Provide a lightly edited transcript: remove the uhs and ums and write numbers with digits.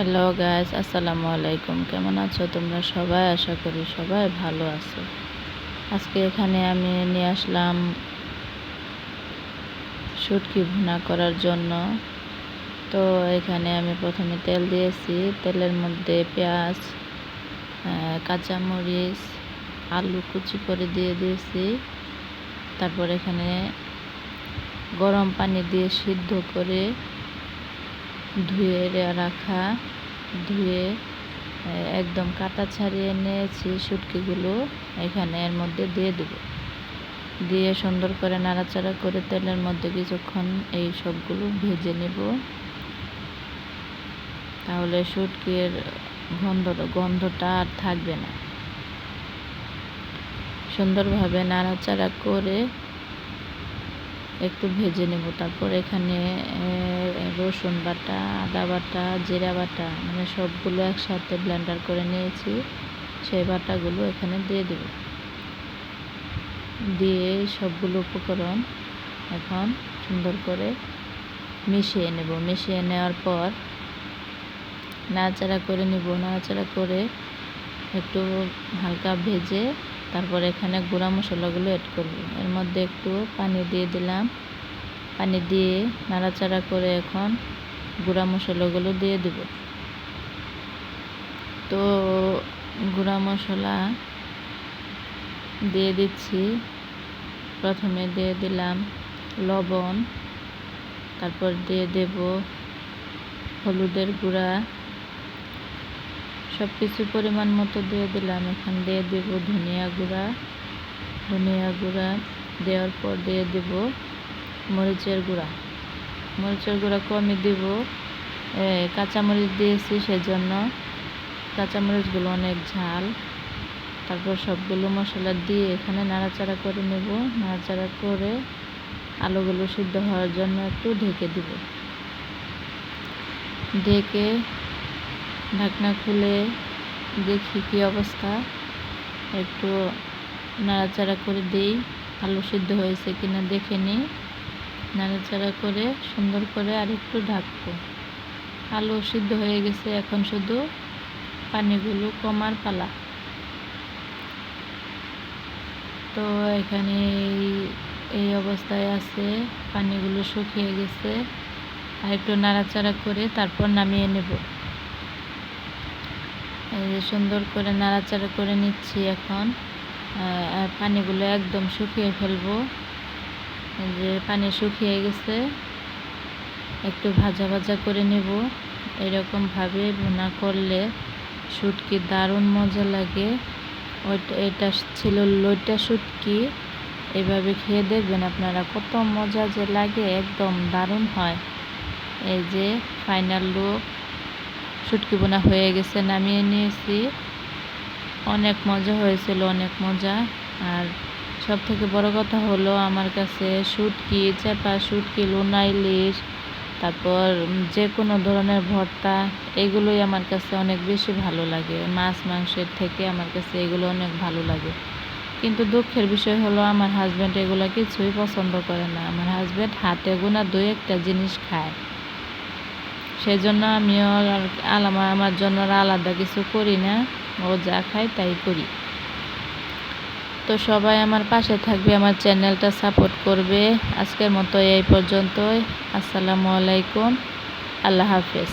Hello guys, আসসালামু আলাইকুম। কেমন আছো তোমরা সবাই? আশা করি সবাই ভালো আছো। আজকে এখানে আমি নিয়ে আসলাম শুটকি ভুনা করার জন্য। তো এখানে আমি প্রথমে তেল দিয়েছি, তেলের মধ্যে পেঁয়াজ, কাঁচামরিচ, আলু কুচি করে দিয়ে দিয়েছি। তারপর এখানে গরম পানি দিয়ে সিদ্ধ করে ধুয়ে রাখা, ধুয়ে একদম কাটা ছাড়িয়ে নিয়েছি শুটকিগুলো এখানে এর মধ্যে দিয়ে দেব। দিয়ে সুন্দর করে নাড়াচাড়া করে তেলের মধ্যে কিছুক্ষণ এই সবগুলো ভেজে নেব। তাহলে শুটকির গন্ধটা আর থাকবে না। সুন্দরভাবে নাড়াচাড়া করে একটু ভেজে নেব। তারপর এখানে রসুন বাটা, আদা বাটা, জিরা বাটা, মানে সবগুলো একসাথে ব্লেন্ডার করে নিয়েছি। সেই বাটাগুলো এখানে দিয়ে দেব। দিয়ে সবগুলো উপকরণ এখন সুন্দর করে মিশিয়ে নেব। মিশিয়ে নেওয়ার পর নাড়াচাড়া করে নেব। নাড়াচাড়া করে একটু হালকা ভেজে তারপর এখানে গুঁড়া মশলাগুলো অ্যাড করব। এর মধ্যে একটু পানি দিয়ে দিলাম। পানি দিয়ে নাড়াচাড়া করে এখন গুঁড়া মশলাগুলো দিয়ে দেব। তো গুঁড়া মশলা দিয়ে দিচ্ছি। প্রথমে দিয়ে দিলাম লবণ, তারপর দিয়ে দেব হলুদের গুঁড়া, সব কিছু পরিমাণ মতো দিয়ে দিলাম। এখান দিয়ে দেব ধনিয়া গুঁড়া। ধনিয়া গুঁড়া দেওয়ার পর দিয়ে দেব মরিচের গুঁড়া। মরিচের গুঁড়া কমই দেব, কাঁচামরিচ দিয়েছি সেজন্য। কাঁচামরিচগুলো অনেক ঝাল। তারপর সবগুলো মশলা দিয়ে এখানে নাড়াচাড়া করে নেব। নাড়াচাড়া করে আলুগুলো সিদ্ধ হওয়ার জন্য একটু ঢেকে দেব। ঢেকে ঢাকনা খুলে দেখি কি অবস্থা, একটু নাড়াচাড়া করে দিই, আলু সিদ্ধ হয়েছে কিনা দেখে নিই। নাড়াচাড়া করে সুন্দর করে আর একটু ঢাকবো। আলু সিদ্ধ হয়ে গেছে, এখন শুধু পানিগুলো কমার পালা। তো এখানে এই অবস্থায় আছে, পানিগুলো শুকিয়ে গেছে। আর একটু নাড়াচাড়া করে তারপর নামিয়ে নেব। এই যে সুন্দর করে নাড়াচাড়া করে নিচ্ছি এখন। পানিগুলো একদম শুকিয়ে ফেলবো। যে পানি শুকিয়ে গেছে, একটু ভাজা ভাজা করে নেব। এরকমভাবে ভুনা করলে শুটকি দারুণ মজা লাগে। এটা ছিল লইট্টা শুটকি। এইভাবে খেয়ে দেখবেন আপনারা, কত মজা যে লাগে, একদম দারুণ হয়। এই যে ফাইনাল লুক, শুটকি বোনা হয়ে গেছে, নামিয়ে নিয়েছি। অনেক মজা হয়েছিল, অনেক মজা। আর সব থেকে বড় কথা হলো, আমার কাছে শুটকি, চেপা শুটকি, লোনা ইলিশ, তারপর যে কোনো ধরনের ভর্তা, এগুলোই আমার কাছে অনেক বেশি ভালো লাগে। মাছ মাংসের থেকে আমার কাছে এগুলো অনেক ভালো লাগে। কিন্তু দুঃখের বিষয় হলো, আমার হাজব্যান্ড এগুলো কিছুই পছন্দ করে না। আমার হাজব্যান্ড হাতে গোনা 2-1টা জিনিস খায়। সেজন্য আমিও আমার জন্য আলাদা কিছু করি না। ও যা খায় তাই করি। তো সবাই আমার পাশে থাকবে, আমার চ্যানেলটা সাপোর্ট করবে। আজকের মতো এই পর্যন্তই। আসসালামু আলাইকুম, আল্লাহ হাফেজ।